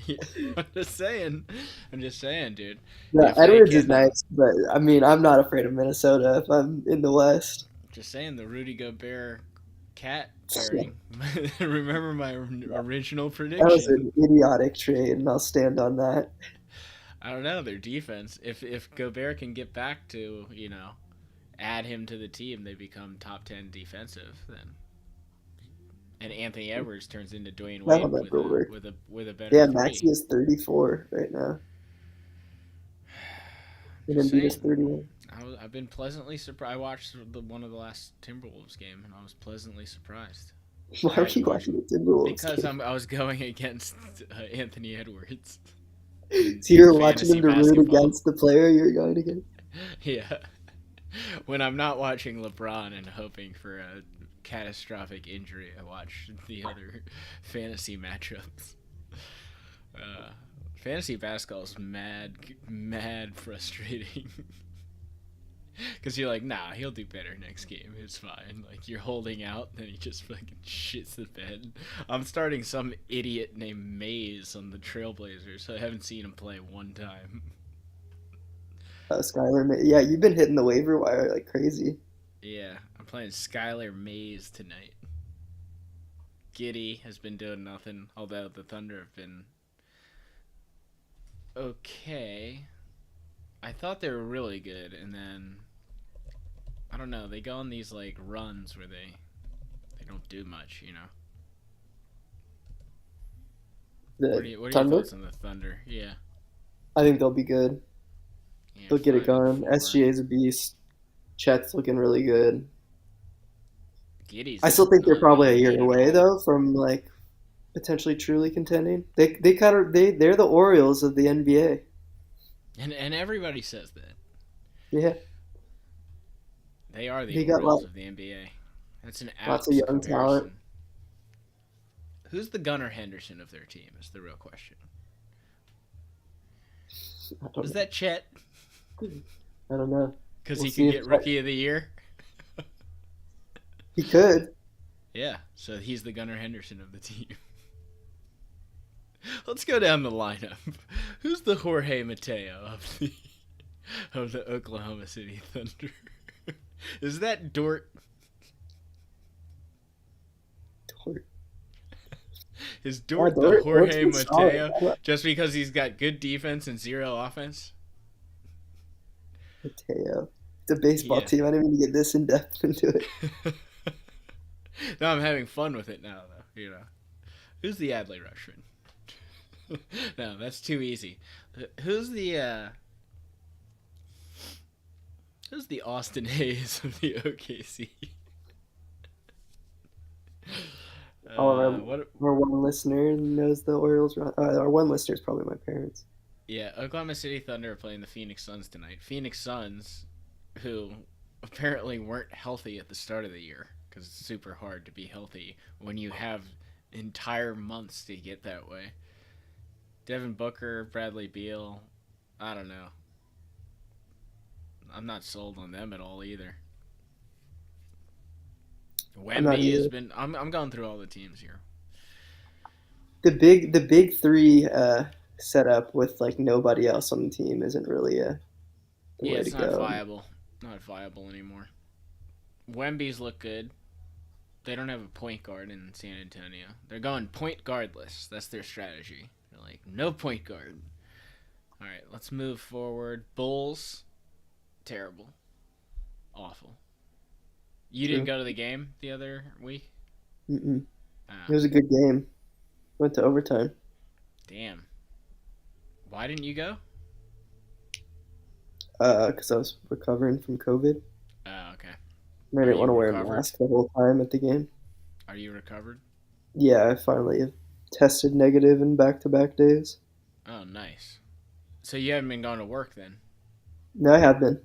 Speaker 1: Yeah, I'm just saying. I'm just saying, dude.
Speaker 2: Yeah,
Speaker 1: If they
Speaker 2: Edwards is
Speaker 1: can,
Speaker 2: nice, but I mean, I'm not afraid of Minnesota if I'm in the West.
Speaker 1: just saying, the Rudy Gobert cat
Speaker 2: Yeah,
Speaker 1: pairing. Remember my original
Speaker 2: that was
Speaker 1: prediction?
Speaker 2: an idiotic trade, and I'll stand on that.
Speaker 1: I don't know their defense. If Gobert can get back to add him to the team, they become top 10 defensive. Then and Anthony Edwards turns into Dwayne
Speaker 2: That'll
Speaker 1: Wade with
Speaker 2: never
Speaker 1: a
Speaker 2: work.
Speaker 1: with a with a better
Speaker 2: Yeah, Maxey
Speaker 1: three.
Speaker 2: is 34 right now, and
Speaker 1: Just
Speaker 2: Embiid is
Speaker 1: saying.
Speaker 2: 31.
Speaker 1: I've been pleasantly surprised. I watched one of the last Timberwolves game, and I was pleasantly surprised.
Speaker 2: Why
Speaker 1: I
Speaker 2: are
Speaker 1: had to
Speaker 2: you
Speaker 1: watch
Speaker 2: watching the Timberwolves
Speaker 1: because
Speaker 2: game?
Speaker 1: I was going against Anthony Edwards
Speaker 2: So
Speaker 1: in
Speaker 2: you're watching
Speaker 1: fantasy
Speaker 2: them to root
Speaker 1: basketball.
Speaker 2: against the player you're going against?
Speaker 1: Yeah, when I'm not watching LeBron and hoping for a catastrophic injury, I watch the other fantasy matchups. Uh, Fantasy basketball is mad frustrating. Because you're like, nah, he'll do better next game. It's fine. Like, you're holding out, then he just fucking shits the bed. I'm starting some idiot named Mays on the Trailblazers. I haven't seen him play one time.
Speaker 2: Yeah, you've been hitting the waiver wire like crazy.
Speaker 1: Yeah, I'm playing Skylar Mays tonight. Giddy has been doing nothing, although the Thunder have been okay. I thought they were really good, and then I don't know. They go on these like runs where they don't do much.
Speaker 2: The
Speaker 1: What are your
Speaker 2: Thunder,
Speaker 1: thoughts on the Thunder? Yeah,
Speaker 2: I think they'll be good.
Speaker 1: yeah,
Speaker 2: They'll get it
Speaker 1: 5-4.
Speaker 2: going. SGA is a beast. Chet's looking really good. I
Speaker 1: Giddy's
Speaker 2: still think they're
Speaker 1: not
Speaker 2: probably a
Speaker 1: looking
Speaker 2: year
Speaker 1: good at
Speaker 2: away
Speaker 1: all.
Speaker 2: though from like potentially truly contending. They kind of they're the Orioles of the NBA.
Speaker 1: And everybody says that
Speaker 2: Yeah,
Speaker 1: they are the
Speaker 2: they got
Speaker 1: Orioles of the NBA. That's an
Speaker 2: lots of
Speaker 1: apt
Speaker 2: young talent.
Speaker 1: comparison. Who's the Gunnar Henderson of their team? Is the real question.
Speaker 2: I don't
Speaker 1: Is
Speaker 2: know.
Speaker 1: that Chet?
Speaker 2: I don't know.
Speaker 1: Because
Speaker 2: We'll
Speaker 1: he
Speaker 2: see
Speaker 1: could
Speaker 2: if
Speaker 1: get Rookie of the Year.
Speaker 2: he could.
Speaker 1: Yeah, so he's the Gunnar Henderson of the team. Let's go down the lineup. Who's the Jorge Mateo of the Oklahoma City Thunder? Is that Dort? Is
Speaker 2: Yeah,
Speaker 1: Dort the
Speaker 2: Dort's
Speaker 1: Jorge
Speaker 2: been solid.
Speaker 1: Mateo just because he's got good defense and zero offense?
Speaker 2: Mateo. It's a baseball
Speaker 1: Yeah.
Speaker 2: team. I didn't even get this in depth into it.
Speaker 1: No, I'm having fun with it now, though. Who's the Adley Rushman? No, that's too easy. Who's the Austin Hayes of the OKC?
Speaker 2: All of
Speaker 1: What?
Speaker 2: our one listener knows the Orioles. Our one listener is probably my parents.
Speaker 1: Yeah, Oklahoma City Thunder are playing the Phoenix Suns tonight. Phoenix Suns, who apparently weren't healthy at the start of the year, because it's super hard to be healthy when you have entire months to get that way. Devin Booker, Bradley Beal, I don't know. I'm not sold on them at all either.
Speaker 2: I'm not
Speaker 1: Wemby has
Speaker 2: either.
Speaker 1: been. I'm going through all the teams here.
Speaker 2: The big three setup with like nobody else on the team isn't really the
Speaker 1: Yeah,
Speaker 2: way to
Speaker 1: it's not
Speaker 2: go.
Speaker 1: viable. Not viable anymore. Wemby's look good. They don't have a point guard in San Antonio. They're going point guardless. That's their strategy. They're like, no point guard. All right, let's move forward. Bulls, terrible, awful. You didn't
Speaker 2: True.
Speaker 1: go to the game the other week?
Speaker 2: Mm-mm. It
Speaker 1: Ah,
Speaker 2: was a good game. Went to overtime.
Speaker 1: damn. Why didn't you go?
Speaker 2: Because I was recovering from COVID.
Speaker 1: Oh, okay.
Speaker 2: And I
Speaker 1: Are
Speaker 2: didn't want
Speaker 1: you
Speaker 2: to wear a
Speaker 1: recovered?
Speaker 2: mask the whole time at the game.
Speaker 1: Are you recovered?
Speaker 2: Yeah, I finally tested negative in back-to-back days.
Speaker 1: Oh, nice. So you haven't been going to work then?
Speaker 2: No, I have been.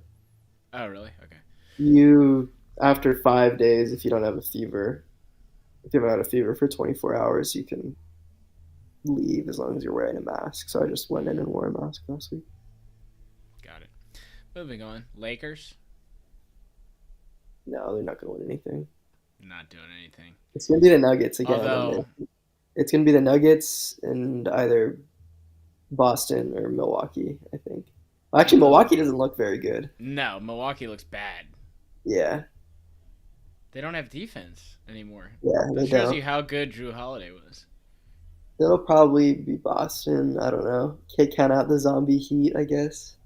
Speaker 1: Oh, really? Okay.
Speaker 2: You after 5 days, if you don't have a fever, if you haven't had a fever for 24 hours, you can leave as long as you're wearing a mask. So I just went in and wore a mask last week.
Speaker 1: Got it. Moving on. Lakers.
Speaker 2: No, they're not going to win anything.
Speaker 1: not doing anything.
Speaker 2: It's gonna be the Nuggets again,
Speaker 1: Although,
Speaker 2: it's gonna be the Nuggets and either Boston or Milwaukee, I think. Actually,
Speaker 1: although
Speaker 2: Milwaukee doesn't look very good.
Speaker 1: no, Milwaukee looks bad.
Speaker 2: Yeah,
Speaker 1: They don't have defense anymore.
Speaker 2: yeah,
Speaker 1: That
Speaker 2: they
Speaker 1: shows
Speaker 2: don't.
Speaker 1: you how good Drew Holiday was.
Speaker 2: It'll probably be Boston. I don't know. Can't count out the Zombie Heat, I guess,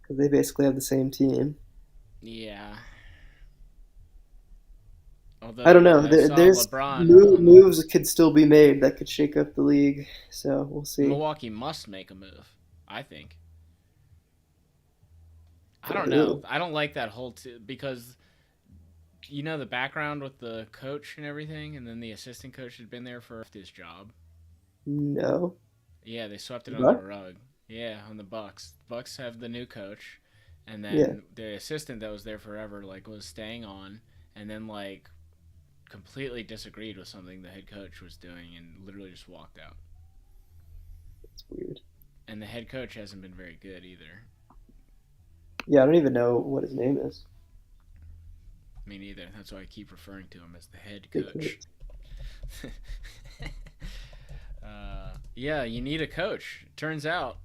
Speaker 2: because they basically have the same team.
Speaker 1: Yeah.
Speaker 2: I don't
Speaker 1: Although
Speaker 2: know.
Speaker 1: I saw
Speaker 2: There's
Speaker 1: LeBron on
Speaker 2: moves that could still be made that could shake up the league. So we'll see.
Speaker 1: Milwaukee must make a move. I think. I
Speaker 2: For
Speaker 1: don't know.
Speaker 2: who?
Speaker 1: I don't like that whole because you know the background with the coach and everything, and then the assistant coach had been there for his job.
Speaker 2: No.
Speaker 1: Yeah, they swept it under the
Speaker 2: What?
Speaker 1: rug. Yeah, on the Bucks. Bucks have the new coach, and
Speaker 2: Yeah.
Speaker 1: then the assistant that was there forever was staying on, and then completely disagreed with something the head coach was doing and literally just walked out.
Speaker 2: It's weird.
Speaker 1: And the head coach hasn't been very good either.
Speaker 2: Yeah, I don't even know what his name is.
Speaker 1: Me neither. That's why I keep referring to him as the head coach.
Speaker 2: Ridiculous.
Speaker 1: Yeah, you need a coach. Turns out,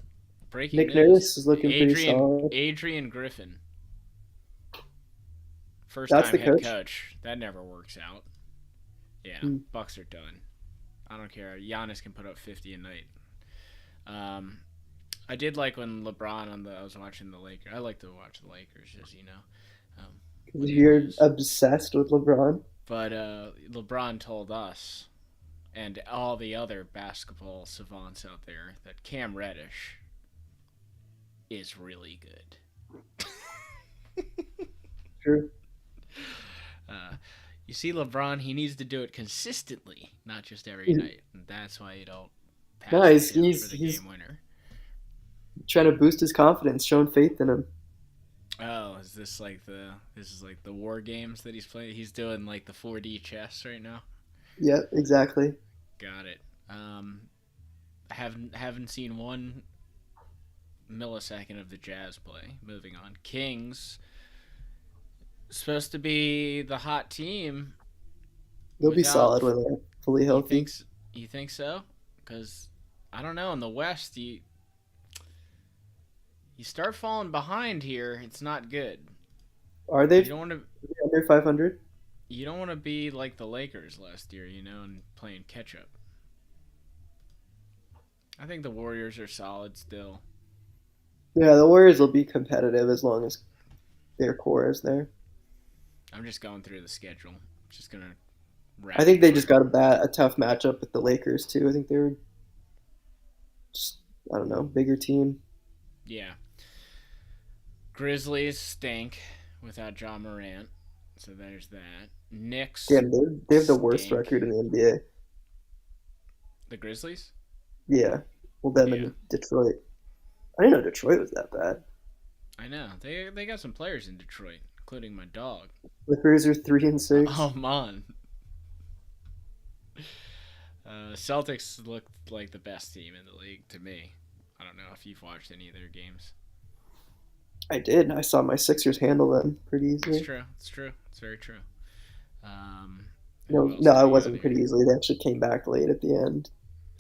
Speaker 1: breaking
Speaker 2: Nick
Speaker 1: news:
Speaker 2: Nurse is looking pretty solid.
Speaker 1: Adrian Griffin, first
Speaker 2: That's
Speaker 1: time
Speaker 2: the
Speaker 1: head
Speaker 2: coach.
Speaker 1: coach. That never works out. Yeah,
Speaker 2: Hmm.
Speaker 1: Bucks are done. I don't care. Giannis can put up 50 a night. Um, I did like when LeBron I was watching the Lakers. I like to watch the Lakers, as you know. When they
Speaker 2: You're
Speaker 1: lose.
Speaker 2: obsessed with LeBron.
Speaker 1: But LeBron told us and all the other basketball savants out there that Cam Reddish is really good.
Speaker 2: True.
Speaker 1: uh, you see, LeBron, he needs to do it consistently, not just every night. And that's why you don't
Speaker 2: No,
Speaker 1: pass it to him for the
Speaker 2: he's
Speaker 1: game winner.
Speaker 2: trying to boost his confidence, showing faith in him.
Speaker 1: Oh, is this like the war games that he's playing? He's doing like the 4D chess right now.
Speaker 2: Yeah, exactly.
Speaker 1: Got it. Haven't seen one millisecond of the Jazz play. Moving on. Kings supposed to be the hot team
Speaker 2: They'll be
Speaker 1: without.
Speaker 2: solid when they're fully
Speaker 1: You
Speaker 2: healthy.
Speaker 1: think you think so? Because I don't know. In the West, you start falling behind here. It's not good.
Speaker 2: Are
Speaker 1: You
Speaker 2: they
Speaker 1: don't want to.
Speaker 2: under 500?
Speaker 1: You don't want to be like the Lakers last year, and playing catch up. I think the Warriors are solid still.
Speaker 2: Yeah, the Warriors will be competitive as long as their core is there.
Speaker 1: I'm just going through the schedule. Just gonna
Speaker 2: I think
Speaker 1: rapid
Speaker 2: they just
Speaker 1: fire.
Speaker 2: got a tough matchup with the Lakers too. I think they're just, I don't know, bigger team.
Speaker 1: Yeah. Grizzlies stink without John Morant. So there's that. Knicks
Speaker 2: Damn, they have the worst
Speaker 1: stink.
Speaker 2: record in the NBA.
Speaker 1: The Grizzlies?
Speaker 2: Yeah, well, them
Speaker 1: Yeah.
Speaker 2: and Detroit. I didn't know Detroit was that bad.
Speaker 1: I know. They got some players in Detroit, including my dog.
Speaker 2: Clippers are 3-6.
Speaker 1: Oh man. Celtics looked like the best team in the league to me. I don't know if you've watched any of their games.
Speaker 2: I did. I saw my Sixers handle them pretty
Speaker 1: It's
Speaker 2: easily.
Speaker 1: true. It's true. It's very true. Um,
Speaker 2: No,
Speaker 1: who else
Speaker 2: no,
Speaker 1: did
Speaker 2: it
Speaker 1: we got
Speaker 2: wasn't
Speaker 1: here?
Speaker 2: pretty easily. They actually came back late at the end.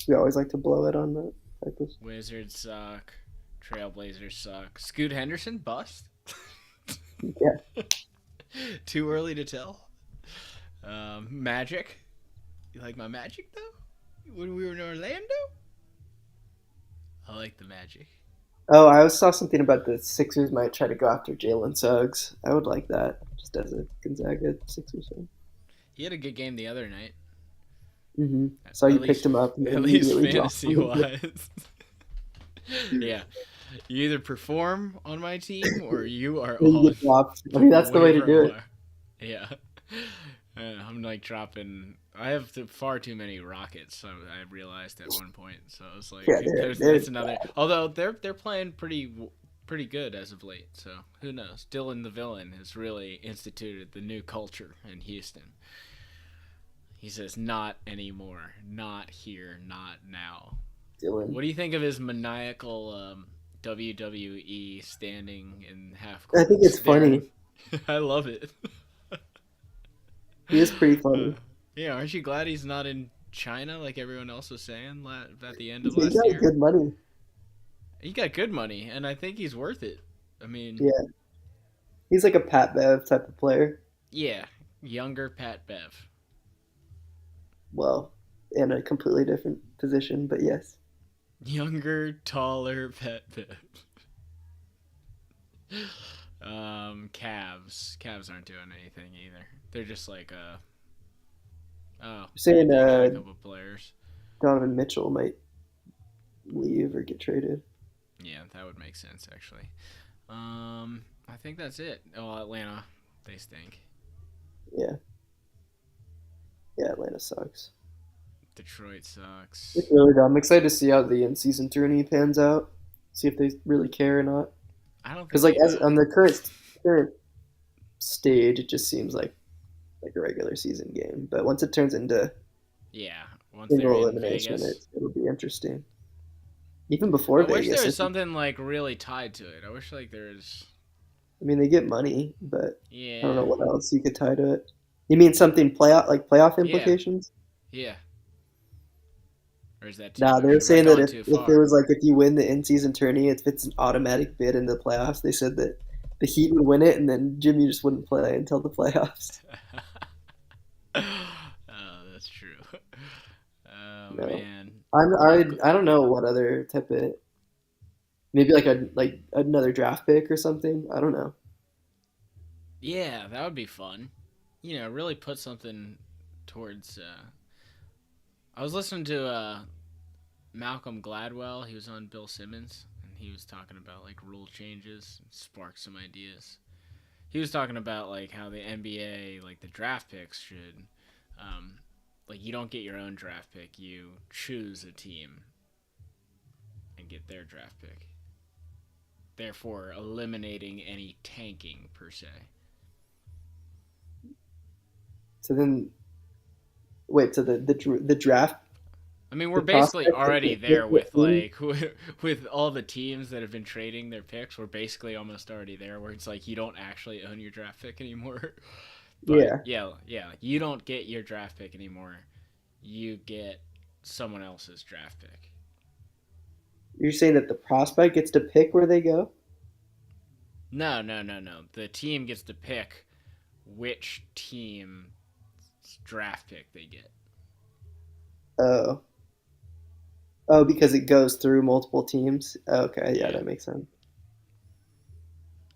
Speaker 2: We always like to blow it on that type of.
Speaker 1: Wizards suck. Trailblazers suck. Scoot Henderson bust.
Speaker 2: Yeah,
Speaker 1: Too early to tell. Magic. You like my Magic though? When we were in Orlando, I like the Magic.
Speaker 2: oh, I saw something about the Sixers might try to go after Jalen Suggs. I would like that, just as a Gonzaga Sixers fan.
Speaker 1: He had a good game the other night.
Speaker 2: Mm-hmm. Saw you
Speaker 1: At
Speaker 2: picked
Speaker 1: least,
Speaker 2: him up and then
Speaker 1: at least
Speaker 2: immediately dropped
Speaker 1: fantasy
Speaker 2: him.
Speaker 1: wise. Yeah, you either perform on my team or you are
Speaker 2: Then you
Speaker 1: on
Speaker 2: get dropped. I mean, that's the way to
Speaker 1: waiver
Speaker 2: do it.
Speaker 1: wire. Yeah. I'm like dropping. I have far too many rockets. So I realized at one point. So I was like,
Speaker 2: Yeah, they're
Speaker 1: that's another. Although they're playing pretty good as of late. So who knows? Dylan the villain has really instituted the new culture in Houston. He says, "Not anymore. Not here. Not now."
Speaker 2: Dylan.
Speaker 1: What do you think of his maniacal WWE standing in half
Speaker 2: I
Speaker 1: court
Speaker 2: think it's
Speaker 1: staring?
Speaker 2: funny.
Speaker 1: I love it.
Speaker 2: He is pretty
Speaker 1: Uh,
Speaker 2: funny.
Speaker 1: yeah, aren't you glad he's not in China like everyone else was saying at the end of
Speaker 2: He
Speaker 1: last
Speaker 2: got
Speaker 1: year?
Speaker 2: good money.
Speaker 1: He got good money, and I think he's worth it. I mean,
Speaker 2: Yeah, he's like a Pat Bev type of player.
Speaker 1: yeah, younger Pat Bev.
Speaker 2: Well, in a completely different position, but yes.
Speaker 1: Younger, taller Pat Bev. Cavs aren't doing anything either. They're just like, oh,
Speaker 2: You're
Speaker 1: yeah,
Speaker 2: saying
Speaker 1: they got a couple players.
Speaker 2: Donovan Mitchell might leave or get traded.
Speaker 1: Yeah, that would make sense actually. I think that's it. Oh, Atlanta, they stink.
Speaker 2: Yeah, yeah. Atlanta sucks.
Speaker 1: Detroit
Speaker 2: It's
Speaker 1: sucks.
Speaker 2: really dumb. I'm excited to see how the in-season tourney pans out. See if they really care or not.
Speaker 1: I don't
Speaker 2: Because
Speaker 1: think
Speaker 2: like
Speaker 1: they
Speaker 2: as
Speaker 1: will.
Speaker 2: on the current stage, it just seems like a regular season game. But once it turns into
Speaker 1: Yeah, once they're
Speaker 2: single
Speaker 1: in
Speaker 2: elimination,
Speaker 1: Vegas.
Speaker 2: it'll be interesting. Even before
Speaker 1: I wish there
Speaker 2: Vegas,
Speaker 1: was something like really tied to it. I wish like there's.
Speaker 2: I mean, they get money, but I don't know
Speaker 1: Yeah,
Speaker 2: what else you could tie to it. You mean something playoff
Speaker 1: yeah,
Speaker 2: implications?
Speaker 1: yeah. Or is that too
Speaker 2: Nah, they were
Speaker 1: much? Am I
Speaker 2: saying that
Speaker 1: going
Speaker 2: if,
Speaker 1: too
Speaker 2: if it
Speaker 1: far?
Speaker 2: was like if you win the in-season tourney, if it's an automatic bid in the playoffs, they said that the Heat would win it, and then Jimmy just wouldn't play until the playoffs.
Speaker 1: Oh, that's true. Oh
Speaker 2: No,
Speaker 1: man.
Speaker 2: I don't know what other type of maybe like another draft pick or something. I don't know.
Speaker 1: Yeah, that would be fun. Really put something towards. I was listening to Malcolm Gladwell. He was on Bill Simmons, and he was talking about like rule changes, and sparked some ideas. He was talking about like how the NBA, like the draft picks, should, um, like you don't get your own draft pick. You choose a team and get their draft pick, therefore eliminating any tanking per se.
Speaker 2: So then, wait. So the draft,
Speaker 1: I mean, we're
Speaker 2: the
Speaker 1: basically
Speaker 2: prospect,
Speaker 1: already
Speaker 2: the
Speaker 1: there with
Speaker 2: team.
Speaker 1: like with all the teams that have been trading their picks. We're basically almost already there, where it's like you don't actually own your draft pick anymore. But
Speaker 2: Yeah,
Speaker 1: yeah, yeah, you don't get your draft pick anymore. You get someone else's draft pick.
Speaker 2: you're saying that the prospect gets to pick where they go.
Speaker 1: No, no, no, no. The team gets to pick which team's draft pick they get.
Speaker 2: Oh, oh, because it goes through multiple teams. Okay, yeah,
Speaker 1: Yeah,
Speaker 2: that makes sense.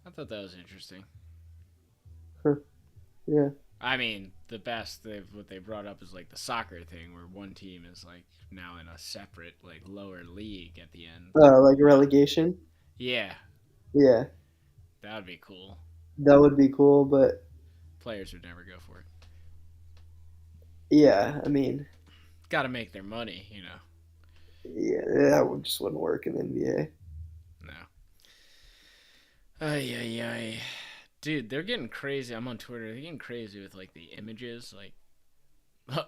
Speaker 1: I thought that was interesting.
Speaker 2: Huh, yeah.
Speaker 1: I mean, the best what they brought up is like the soccer thing, where one team is like now in a separate like lower league at the end.
Speaker 2: Like
Speaker 1: You know?
Speaker 2: relegation.
Speaker 1: Yeah,
Speaker 2: Yeah,
Speaker 1: that would be cool.
Speaker 2: that would be cool, but
Speaker 1: Players would never go for it.
Speaker 2: yeah, I mean,
Speaker 1: Got to make their money.
Speaker 2: yeah, just wouldn't work in the NBA.
Speaker 1: No. Ay ay ay. Dude, they're getting crazy. I'm on Twitter. They're getting crazy with like the images, like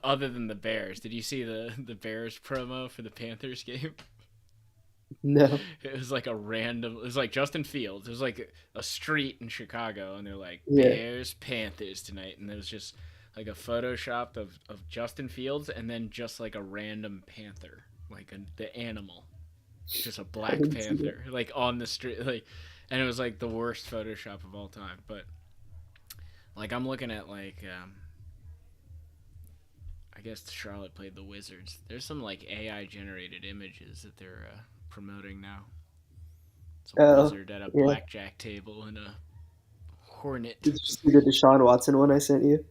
Speaker 1: other than the Bears. Did you see the Bears promo for the Panthers game?
Speaker 2: No,
Speaker 1: It was like a random. It was like Justin Fields. It was like a street in Chicago, and they're like
Speaker 2: yeah,
Speaker 1: Bears Panthers tonight, and there was just like a Photoshop of Justin Fields, and then just like a random panther, like the animal, just a
Speaker 2: I
Speaker 1: black
Speaker 2: didn't see that.
Speaker 1: panther, like on the street, like, and it was like the worst Photoshop of all time. But like I'm looking at like I guess Charlotte played the Wizards. There's some like AI generated images that they're promoting now. It's a
Speaker 2: Oh,
Speaker 1: wizard at a
Speaker 2: yeah.
Speaker 1: blackjack table and a hornet.
Speaker 2: Did you see the Deshaun Watson one I sent you?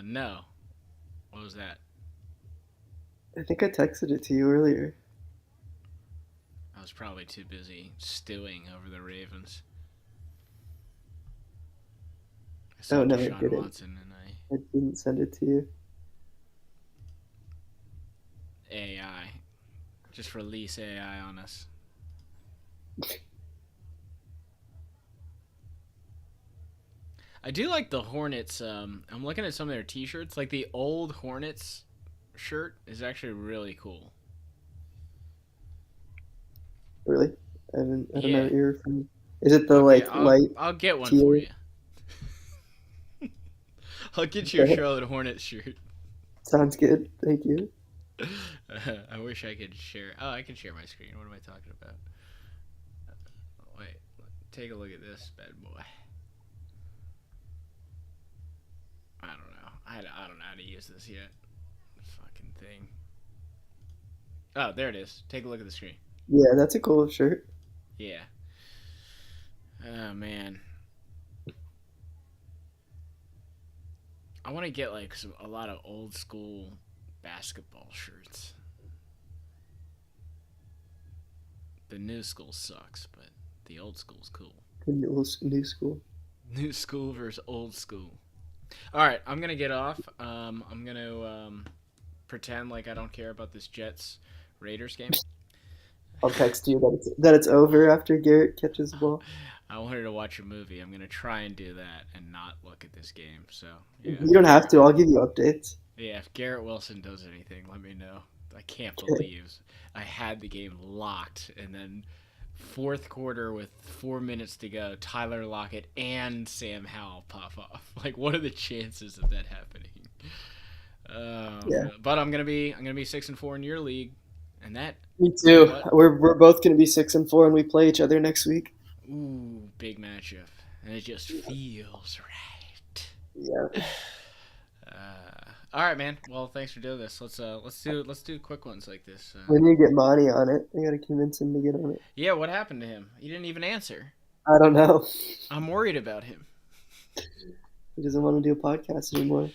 Speaker 1: No. What was that?
Speaker 2: I think I texted it to you earlier.
Speaker 1: I was probably too busy stewing over the Ravens. I
Speaker 2: Oh
Speaker 1: saw
Speaker 2: no, I
Speaker 1: Deshaun
Speaker 2: didn't.
Speaker 1: Watson and
Speaker 2: I didn't send it to you.
Speaker 1: AI. Just release AI on us. I do like the Hornets. I'm looking at some of their T-shirts. Like the old Hornets shirt is actually really cool.
Speaker 2: Really? I don't know
Speaker 1: Yeah.
Speaker 2: what you're from. Is it the
Speaker 1: Okay,
Speaker 2: like
Speaker 1: I'll
Speaker 2: light
Speaker 1: I'll get one for
Speaker 2: teal?
Speaker 1: you. I'll get you a Charlotte Hornets shirt.
Speaker 2: Sounds good. Thank you.
Speaker 1: I wish I could share. Oh, I can share my screen. What am I talking about? Wait, take a look at this bad boy. I don't know. I don't know how to use this yet. Fucking thing. Oh, there it is. Take a look at the screen.
Speaker 2: Yeah, that's a cool shirt.
Speaker 1: Yeah. Oh man. I want to get like a lot of old school basketball shirts. The new school sucks, but the old school's cool.
Speaker 2: New school.
Speaker 1: New school versus old school. All right, I'm gonna get off. I'm gonna pretend like I don't care about this Jets Raiders game.
Speaker 2: I'll text you that it's over after Garrett catches the ball.
Speaker 1: I wanted to watch a movie. I'm gonna try and do that and not look at this game. So yeah.
Speaker 2: You don't have to. I'll give you updates.
Speaker 1: Yeah, if Garrett Wilson does anything, let me know. I can't believe I had the game locked, and then fourth quarter with 4 minutes to go, Tyler Lockett and Sam Howell pop off. Like, what are the chances of that happening?
Speaker 2: Yeah.
Speaker 1: But I'm gonna be 6-4 in your league, and that.
Speaker 2: Me too.
Speaker 1: What?
Speaker 2: We're both gonna be 6-4, and we play each other next week.
Speaker 1: Ooh, big matchup, and it just feels right.
Speaker 2: Yeah.
Speaker 1: All right, man. Well, thanks for doing this. Let's do quick ones like this.
Speaker 2: We need to get Monty on it. I gotta convince him to get on it.
Speaker 1: Yeah, what happened to him? He didn't even answer.
Speaker 2: I don't know.
Speaker 1: I'm worried about him.
Speaker 2: He doesn't want to do a podcast anymore.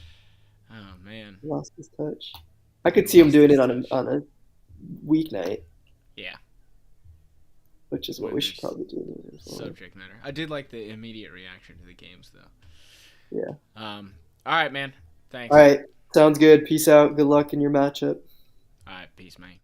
Speaker 1: Oh man.
Speaker 2: He lost his touch. I could see him doing it on a weeknight.
Speaker 1: Yeah.
Speaker 2: Which is what we should probably do.
Speaker 1: Subject matter. I did like the immediate reaction to the games, though.
Speaker 2: Yeah.
Speaker 1: All right, man. Thanks.
Speaker 2: All right. Sounds good. Peace out. Good luck in your matchup.
Speaker 1: All right. Peace, mate.